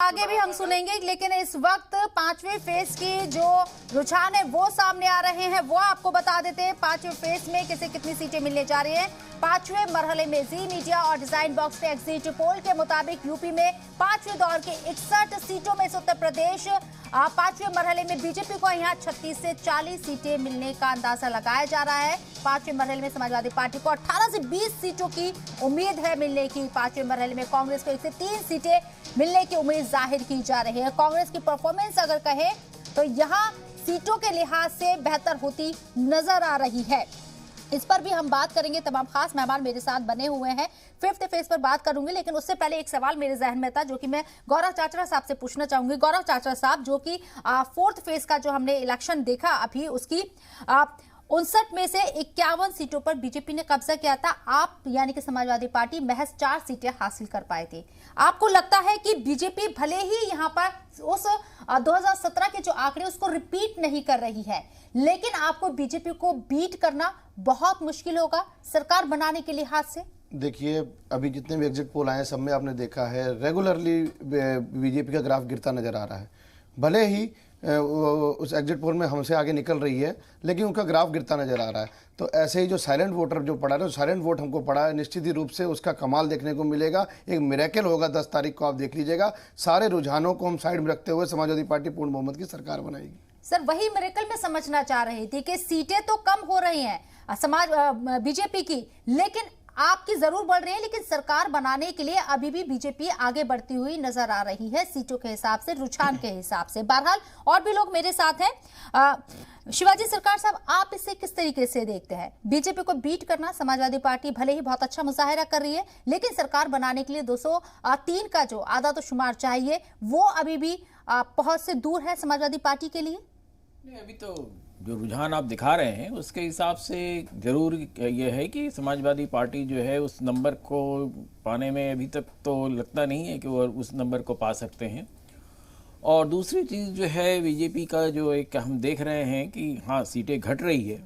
आगे भी हम सुनेंगे, लेकिन इस वक्त पांचवें फेज की जो रुझान है वो सामने आ रहे हैं, वो आपको बता देते हैं। पांचवें फेज में किसे कितनी सीटें मिलने जा रही हैं। पांचवें मरहले में जी मीडिया और डिजाइन बॉक्स के एग्जिट पोल के मुताबिक यूपी में पांचवें दौर के 61 सीटों में से उत्तर प्रदेश पांचवें मरहले में बीजेपी को यहाँ 36 से 40 सीटें मिलने का अंदाजा लगाया जा रहा है। पांचवें मरहले में समाजवादी पार्टी को 18 से 20 सीटों की उम्मीद है मिलने की। पांचवें मरहले में कांग्रेस को 1 से 3 सीटें मिलने की उम्मीद जाहिर की जा रही है। कांग्रेस की परफॉर्मेंस अगर कहें तो यहाँ सीटों के लिहाज से बेहतर होती नजर आ रही है। इस पर भी हम बात करेंगे। तमाम खास मेहमान मेरे साथ बने हुए हैं। फिफ्थ फेज पर बात करूंगी, लेकिन उससे पहले एक सवाल मेरे जहन में था जो कि मैं गौरव चाचरा साहब से पूछना चाहूंगी। गौरव चाचरा साहब, जो कि फोर्थ फेज का जो हमने इलेक्शन देखा अभी, उसकी 59 में से 51 सीटों पर बीजेपी ने कब्जा किया था। आप यानी कि समाजवादी पार्टी महज 4 सीटें हासिल कर पाए थे। आपको लगता है कि बीजेपी भले ही यहां पर उस 2017 के जो आंकड़े उसको रिपीट नहीं कर रही है, लेकिन आपको बीजेपी को बीट करना बहुत मुश्किल होगा सरकार बनाने के लिहाज से? देखिए, अभी जितने भी एग्जिट पोल आए हैं सब में आपने देखा है रेगुलरली बीजेपी का ग्राफ गिरता नजर आ रहा है। भले ही उस एग्जिट पोल में हमसे आगे निकल रही है, लेकिन उनका ग्राफ गिरता नजर आ रहा है। तो ऐसे ही जो साइलेंट वोटर जो पड़ा है, साइलेंट वोट हमको पड़ा है, निश्चित ही रूप से उसका कमाल देखने को मिलेगा। एक मिरेकल होगा 10 तारीख को, आप देख लीजिएगा। सारे रुझानों को हम साइड में रखते हुए समाजवादी पार्टी पूर्ण बहुमत की सरकार बनाएगी। सर, वही मिरेकल में समझना चाह रही थी कि सीटें तो कम हो रही हैं समाज बीजेपी की, लेकिन आपकी जरूर बढ़ रही है, लेकिन सरकार बनाने के लिए अभी भी बीजेपी आगे बढ़ती हुई नजर आ रही है सीटों के हिसाब से, रुझान के हिसाब से। बहरहाल और भी लोग मेरे साथ हैं। शिवाजी सरकार साहब, आप इसे किस तरीके से देखते हैं? बीजेपी को बीट करना, समाजवादी पार्टी भले ही बहुत अच्छा मुजाहिरा कर रही है, लेकिन सरकार बनाने के लिए 203 का जो आधा तो शुमार चाहिए, वो अभी भी पहुंच से दूर है समाजवादी पार्टी के लिए। नहीं, अभी तो जो रुझान आप दिखा रहे हैं उसके हिसाब से जरूर यह है कि समाजवादी पार्टी जो है उस नंबर को पाने में अभी तक तो लगता नहीं है कि वो उस नंबर को पा सकते हैं। और दूसरी चीज़ जो है बीजेपी का जो एक हम देख रहे हैं कि हाँ, सीटें घट रही है,